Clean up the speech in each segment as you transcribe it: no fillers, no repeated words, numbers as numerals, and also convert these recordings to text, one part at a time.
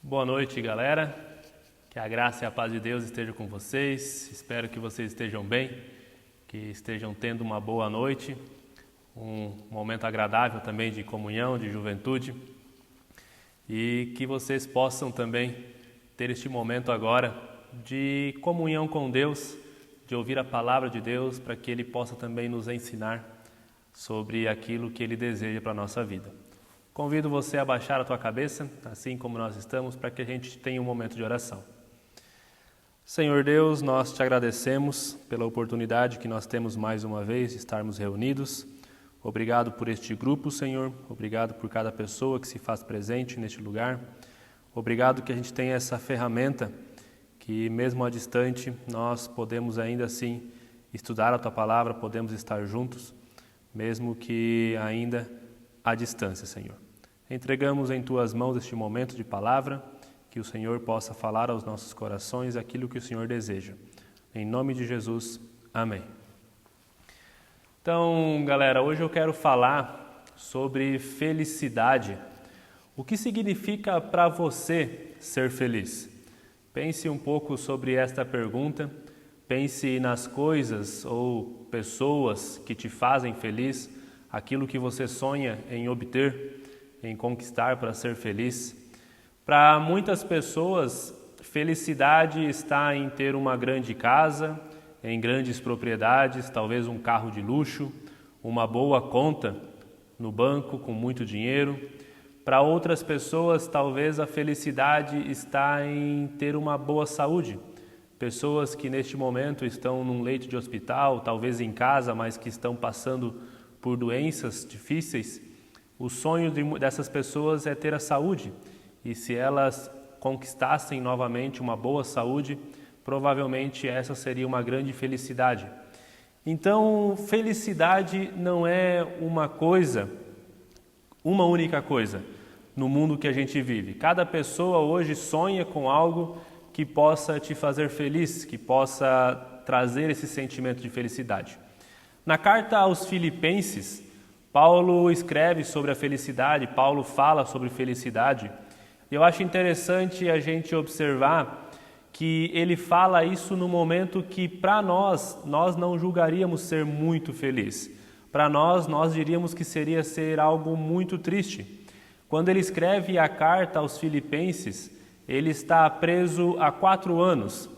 Boa noite, galera. Que a graça e a paz de Deus estejam com vocês. Espero que vocês estejam bem, que estejam tendo uma boa noite, um momento agradável também de comunhão, de juventude, e que vocês possam também ter este momento agora de comunhão com Deus, de ouvir a palavra de Deus, para que Ele possa também nos ensinar sobre aquilo que Ele deseja para a nossa vida. Convido você a baixar a tua cabeça, assim como nós estamos, para que a gente tenha um momento de oração. Senhor Deus, nós te agradecemos pela oportunidade que nós temos mais uma vez de estarmos reunidos. Obrigado por este grupo, Senhor. Obrigado por cada pessoa que se faz presente neste lugar. Obrigado que a gente tenha essa ferramenta que, mesmo à distante, nós podemos ainda assim estudar a tua palavra, podemos estar juntos, mesmo que ainda à distância, Senhor. Entregamos em Tuas mãos este momento de palavra, que o Senhor possa falar aos nossos corações aquilo que o Senhor deseja. Em nome de Jesus, amém. Então, galera, hoje eu quero falar sobre felicidade. O que significa para você ser feliz? Pense um pouco sobre esta pergunta, pense nas coisas ou pessoas que te fazem feliz, aquilo que você sonha em obter, em conquistar para ser feliz. Para muitas pessoas, felicidade está em ter uma grande casa, em grandes propriedades, talvez um carro de luxo, uma boa conta no banco com muito dinheiro. Para outras pessoas, talvez a felicidade está em ter uma boa saúde. Pessoas que neste momento estão num leito de hospital, talvez em casa, mas que estão passando por doenças difíceis. O sonho dessas pessoas é ter a saúde, e se elas conquistassem novamente uma boa saúde, provavelmente essa seria uma grande felicidade. Então, felicidade não é uma única coisa no mundo que a gente vive. Cada pessoa hoje sonha com algo que possa te fazer feliz, que possa trazer esse sentimento de felicidade. Na carta aos Filipenses, Paulo escreve sobre a felicidade, Paulo fala sobre felicidade. E eu acho interessante a gente observar que ele fala isso no momento que para nós não julgaríamos ser muito feliz. Para nós diríamos que seria ser algo muito triste. Quando ele escreve a carta aos Filipenses, ele está preso há 4 anos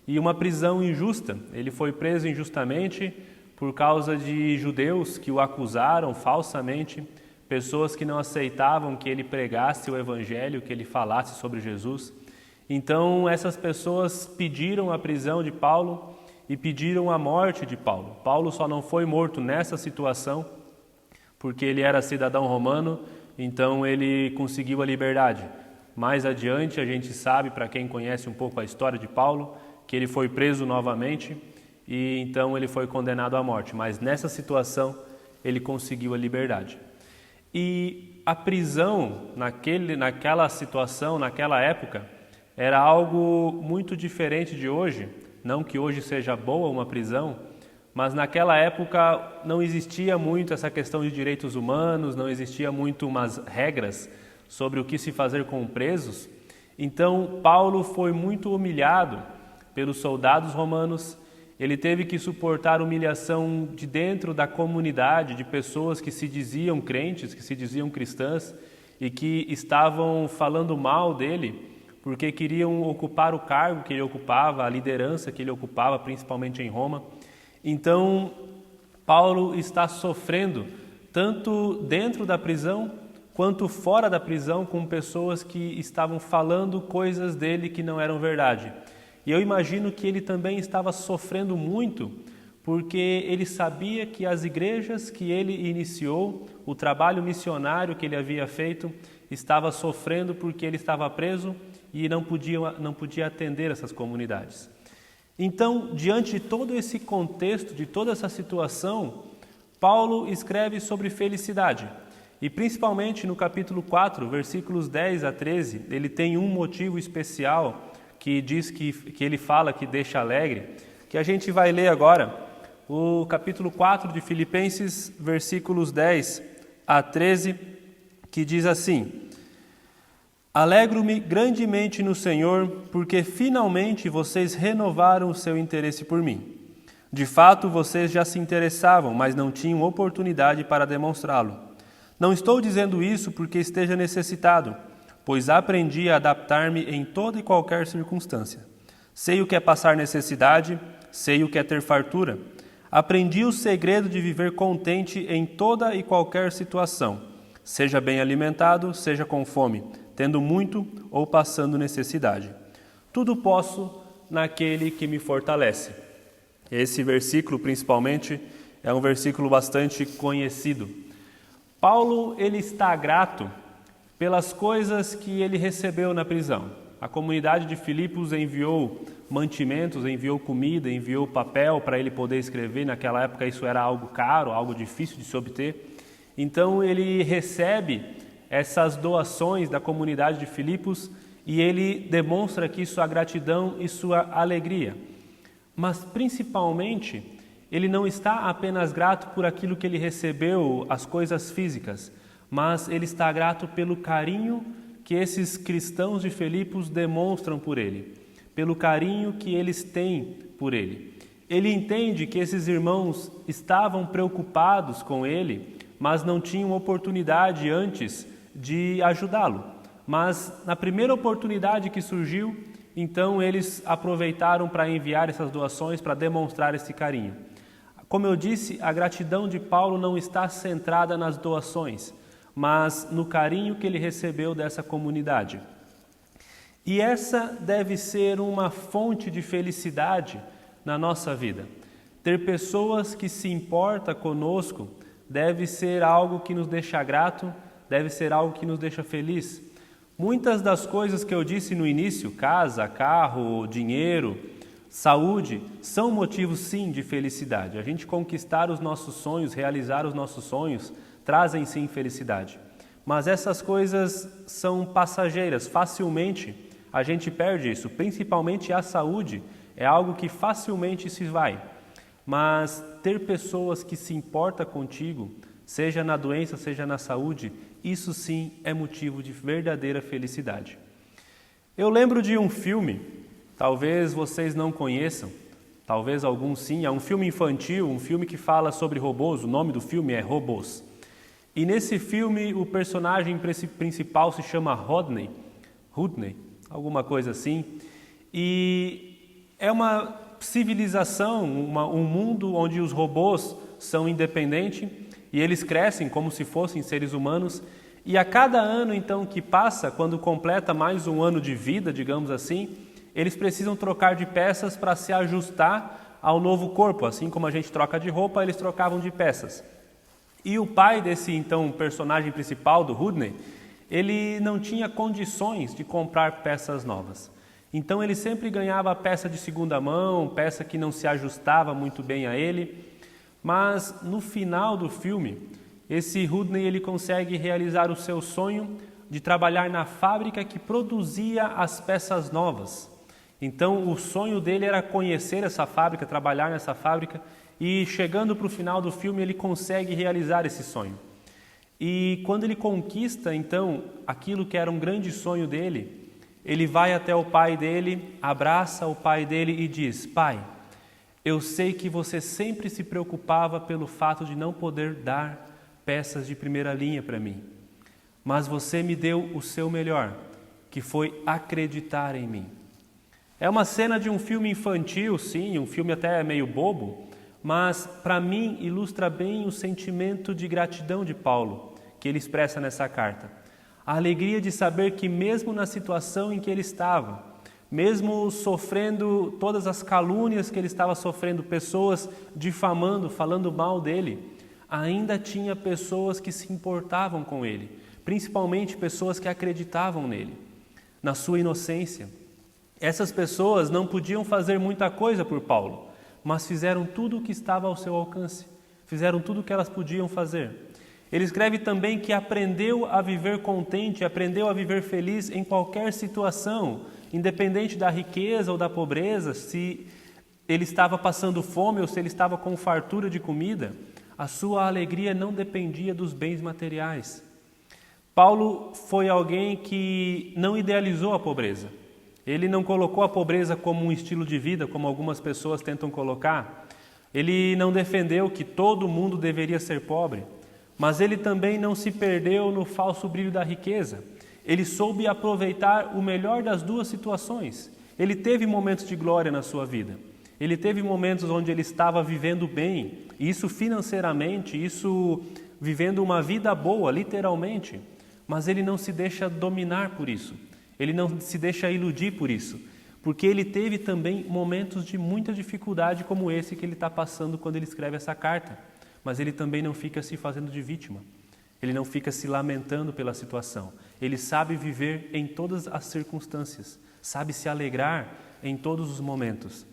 e uma prisão injusta. Ele foi preso injustamente por causa de judeus que o acusaram falsamente, pessoas que não aceitavam que ele pregasse o evangelho, que ele falasse sobre Jesus. Então essas pessoas pediram a prisão de Paulo e pediram a morte de Paulo. Paulo só não foi morto nessa situação porque ele era cidadão romano, então ele conseguiu a liberdade. Mais adiante a gente sabe, para quem conhece um pouco a história de Paulo, que ele foi preso novamente e então ele foi condenado à morte. Mas nessa situação ele conseguiu a liberdade. E a prisão naquela situação, naquela época, era algo muito diferente de hoje. Não que hoje seja boa uma prisão, mas naquela época não existia muito essa questão de direitos humanos, não existia muito umas regras sobre o que se fazer com presos. Então Paulo foi muito humilhado pelos soldados romanos. Ele teve que suportar humilhação de dentro da comunidade, de pessoas que se diziam crentes, que se diziam cristãs e que estavam falando mal dele porque queriam ocupar o cargo que ele ocupava, a liderança que ele ocupava, principalmente em Roma. Então, Paulo está sofrendo tanto dentro da prisão quanto fora da prisão com pessoas que estavam falando coisas dele que não eram verdade. E eu imagino que ele também estava sofrendo muito, porque ele sabia que as igrejas que ele iniciou, o trabalho missionário que ele havia feito, estava sofrendo porque ele estava preso e não podia atender essas comunidades. Então, diante de todo esse contexto, de toda essa situação, Paulo escreve sobre felicidade. E principalmente no capítulo 4, versículos 10 a 13, ele tem um motivo especial que diz que ele fala que deixa alegre, que a gente vai ler agora, o capítulo 4 de Filipenses, versículos 10 a 13, que diz assim: Alegro-me grandemente no Senhor, porque finalmente vocês renovaram o seu interesse por mim. De fato, vocês já se interessavam, mas não tinham oportunidade para demonstrá-lo. Não estou dizendo isso porque esteja necessitado, pois aprendi a adaptar-me em toda e qualquer circunstância. Sei o que é passar necessidade, sei o que é ter fartura. Aprendi o segredo de viver contente em toda e qualquer situação, seja bem alimentado, seja com fome, tendo muito ou passando necessidade. Tudo posso naquele que me fortalece. Esse versículo, principalmente, é um versículo bastante conhecido. Paulo, ele está grato pelas coisas que ele recebeu na prisão. A comunidade de Filipos enviou mantimentos, enviou comida, enviou papel para ele poder escrever. Naquela época isso era algo caro, algo difícil de se obter. Então ele recebe essas doações da comunidade de Filipos e ele demonstra aqui sua gratidão e sua alegria. Mas principalmente, ele não está apenas grato por aquilo que ele recebeu, as coisas físicas, mas ele está grato pelo carinho que esses cristãos de Filipos demonstram por ele, pelo carinho que eles têm por ele. Ele entende que esses irmãos estavam preocupados com ele, mas não tinham oportunidade antes de ajudá-lo. Mas na primeira oportunidade que surgiu, então eles aproveitaram para enviar essas doações, para demonstrar esse carinho. Como eu disse, a gratidão de Paulo não está centrada nas doações, mas no carinho que ele recebeu dessa comunidade. E essa deve ser uma fonte de felicidade na nossa vida. Ter pessoas que se importam conosco deve ser algo que nos deixa grato, deve ser algo que nos deixa feliz. Muitas das coisas que eu disse no início, casa, carro, dinheiro, saúde, são motivos sim de felicidade. A gente conquistar os nossos sonhos, realizar os nossos sonhos, trazem sim felicidade. Mas essas coisas são passageiras, facilmente a gente perde isso, principalmente a saúde, é algo que facilmente se vai. Mas ter pessoas que se importam contigo, seja na doença, seja na saúde, isso sim é motivo de verdadeira felicidade. Eu lembro de um filme, talvez vocês não conheçam, talvez alguns sim, é um filme infantil, um filme que fala sobre robôs, o nome do filme é Robôs. E nesse filme o personagem principal se chama Rodney, alguma coisa assim, e é uma civilização, um mundo onde os robôs são independentes e eles crescem como se fossem seres humanos, e a cada ano então que passa, quando completa mais um ano de vida, digamos assim, eles precisam trocar de peças para se ajustar ao novo corpo, assim como a gente troca de roupa, eles trocavam de peças. E o pai desse então personagem principal, do Rodney, ele não tinha condições de comprar peças novas. Então ele sempre ganhava peça de segunda mão, peça que não se ajustava muito bem a ele. Mas no final do filme, esse Rodney ele consegue realizar o seu sonho de trabalhar na fábrica que produzia as peças novas. Então o sonho dele era conhecer essa fábrica, trabalhar nessa fábrica, e chegando para o final do filme ele consegue realizar esse sonho. E quando ele conquista então aquilo que era um grande sonho dele, ele vai até o pai dele, abraça o pai dele e diz: pai, eu sei que você sempre se preocupava pelo fato de não poder dar peças de primeira linha para mim, mas você me deu o seu melhor, que foi acreditar em mim. É uma cena de um filme infantil, sim, um filme até meio bobo, mas para mim ilustra bem o sentimento de gratidão de Paulo, que ele expressa nessa carta. A alegria de saber que mesmo na situação em que ele estava, mesmo sofrendo todas as calúnias que ele estava sofrendo, pessoas difamando, falando mal dele, ainda tinha pessoas que se importavam com ele, principalmente pessoas que acreditavam nele, na sua inocência. Essas pessoas não podiam fazer muita coisa por Paulo, mas fizeram tudo o que estava ao seu alcance, fizeram tudo o que elas podiam fazer. Ele escreve também que aprendeu a viver contente, aprendeu a viver feliz em qualquer situação, independente da riqueza ou da pobreza, se ele estava passando fome ou se ele estava com fartura de comida, a sua alegria não dependia dos bens materiais. Paulo foi alguém que não idealizou a pobreza. Ele não colocou a pobreza como um estilo de vida, como algumas pessoas tentam colocar. Ele não defendeu que todo mundo deveria ser pobre, mas ele também não se perdeu no falso brilho da riqueza. Ele soube aproveitar o melhor das duas situações. Ele teve momentos de glória na sua vida. Ele teve momentos onde ele estava vivendo bem, isso financeiramente, isso vivendo uma vida boa, literalmente. Mas ele não se deixa dominar por isso. Ele não se deixa iludir por isso. Porque ele teve também momentos de muita dificuldade como esse que ele está passando quando ele escreve essa carta. Mas ele também não fica se fazendo de vítima. Ele não fica se lamentando pela situação. Ele sabe viver em todas as circunstâncias. Sabe se alegrar em todos os momentos.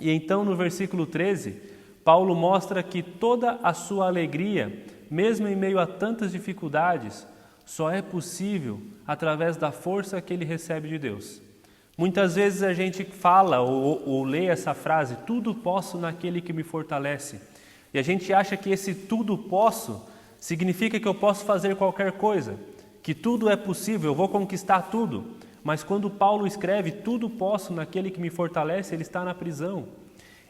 E então no versículo 13, Paulo mostra que toda a sua alegria, mesmo em meio a tantas dificuldades, só é possível através da força que ele recebe de Deus. Muitas vezes a gente fala ou lê essa frase, tudo posso naquele que me fortalece. E a gente acha que esse tudo posso significa que eu posso fazer qualquer coisa, que tudo é possível, eu vou conquistar tudo. Mas quando Paulo escreve tudo posso naquele que me fortalece, ele está na prisão.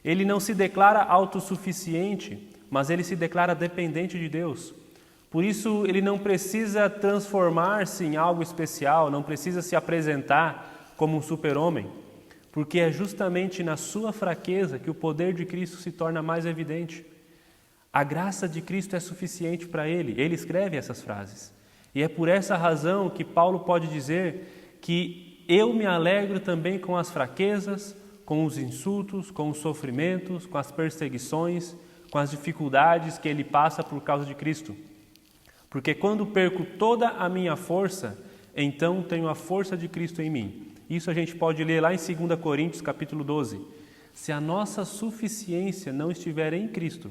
Ele não se declara autossuficiente, mas ele se declara dependente de Deus. Por isso, ele não precisa transformar-se em algo especial, não precisa se apresentar como um super-homem, porque é justamente na sua fraqueza que o poder de Cristo se torna mais evidente. A graça de Cristo é suficiente para ele escreve essas frases. E é por essa razão que Paulo pode dizer que eu me alegro também com as fraquezas, com os insultos, com os sofrimentos, com as perseguições, com as dificuldades que ele passa por causa de Cristo. Porque quando perco toda a minha força, então tenho a força de Cristo em mim. Isso a gente pode ler lá em 2 Coríntios, capítulo 12. Se a nossa suficiência não estiver em Cristo,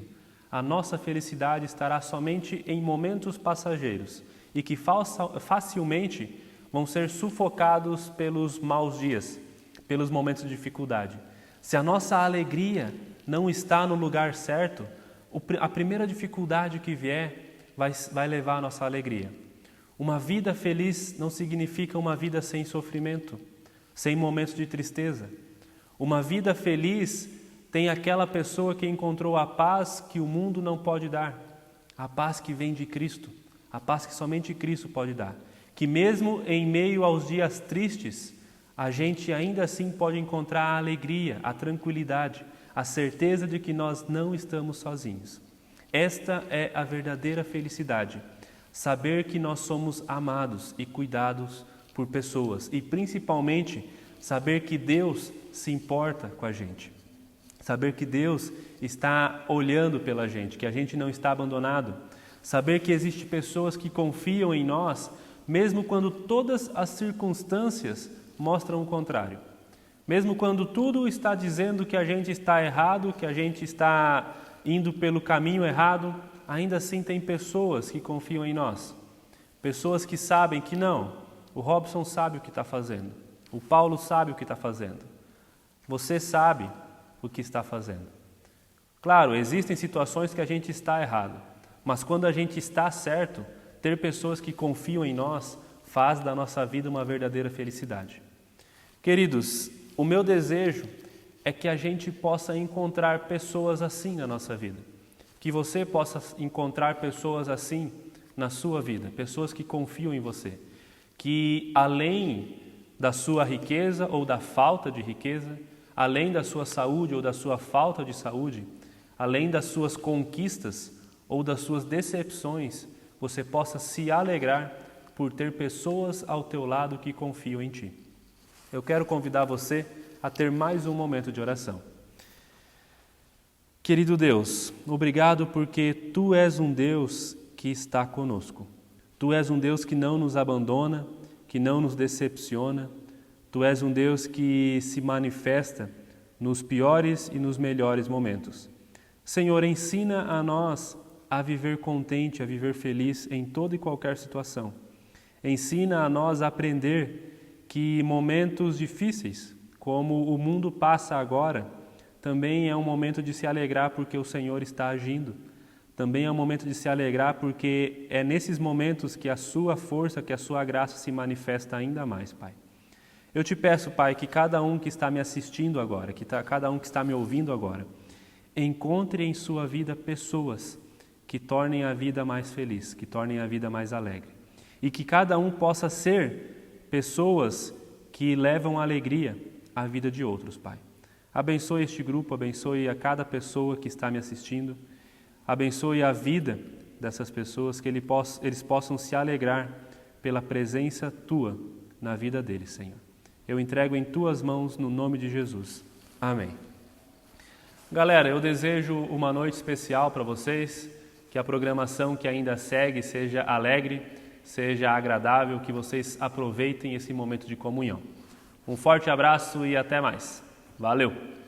a nossa felicidade estará somente em momentos passageiros e que facilmente vão ser sufocados pelos maus dias, pelos momentos de dificuldade. Se a nossa alegria não está no lugar certo, a primeira dificuldade que vier vai levar a nossa alegria. Uma vida feliz não significa uma vida sem sofrimento, sem momentos de tristeza. Uma vida feliz tem aquela pessoa que encontrou a paz que o mundo não pode dar, a paz que vem de Cristo, a paz que somente Cristo pode dar. Que mesmo em meio aos dias tristes, a gente ainda assim pode encontrar a alegria, a tranquilidade, a certeza de que nós não estamos sozinhos. Esta é a verdadeira felicidade, saber que nós somos amados e cuidados por pessoas e principalmente saber que Deus se importa com a gente, saber que Deus está olhando pela gente, que a gente não está abandonado, saber que existem pessoas que confiam em nós, mesmo quando todas as circunstâncias mostram o contrário, mesmo quando tudo está dizendo que a gente está errado, que a gente está indo pelo caminho errado, ainda assim tem pessoas que confiam em nós. Pessoas que sabem que não, o Robson sabe o que está fazendo, o Paulo sabe o que está fazendo, você sabe o que está fazendo. Claro, existem situações que a gente está errado, mas quando a gente está certo, ter pessoas que confiam em nós faz da nossa vida uma verdadeira felicidade. Queridos, o meu desejo é que a gente possa encontrar pessoas assim na nossa vida. Que você possa encontrar pessoas assim na sua vida, pessoas que confiam em você. Que além da sua riqueza ou da falta de riqueza, além da sua saúde ou da sua falta de saúde, além das suas conquistas ou das suas decepções, você possa se alegrar por ter pessoas ao teu lado que confiam em ti. Eu quero convidar você a ter mais um momento de oração. Querido Deus, obrigado porque Tu és um Deus que está conosco. Tu és um Deus que não nos abandona, que não nos decepciona. Tu és um Deus que se manifesta nos piores e nos melhores momentos. Senhor, ensina a nós a viver contente, a viver feliz em toda e qualquer situação. Ensina a nós a aprender que momentos difíceis, como o mundo passa agora, também é um momento de se alegrar porque o Senhor está agindo. também é um momento de se alegrar, porque é nesses momentos que a sua força, que a sua graça se manifesta ainda mais, Pai. Eu te peço, Pai, que cada um que está me assistindo agora, cada um que está me ouvindo agora, encontre em sua vida pessoas que tornem a vida mais feliz, que tornem a vida mais alegre. E que cada um possa ser pessoas que levam alegria à vida de outros, Pai. Abençoe este grupo, abençoe a cada pessoa que está me assistindo, abençoe a vida dessas pessoas, que eles possam se alegrar pela presença Tua na vida deles, Senhor. Eu entrego em Tuas mãos, no nome de Jesus. Amém. Galera, eu desejo uma noite especial para vocês, que a programação que ainda segue seja alegre, seja agradável, que vocês aproveitem esse momento de comunhão. Um forte abraço e até mais. Valeu!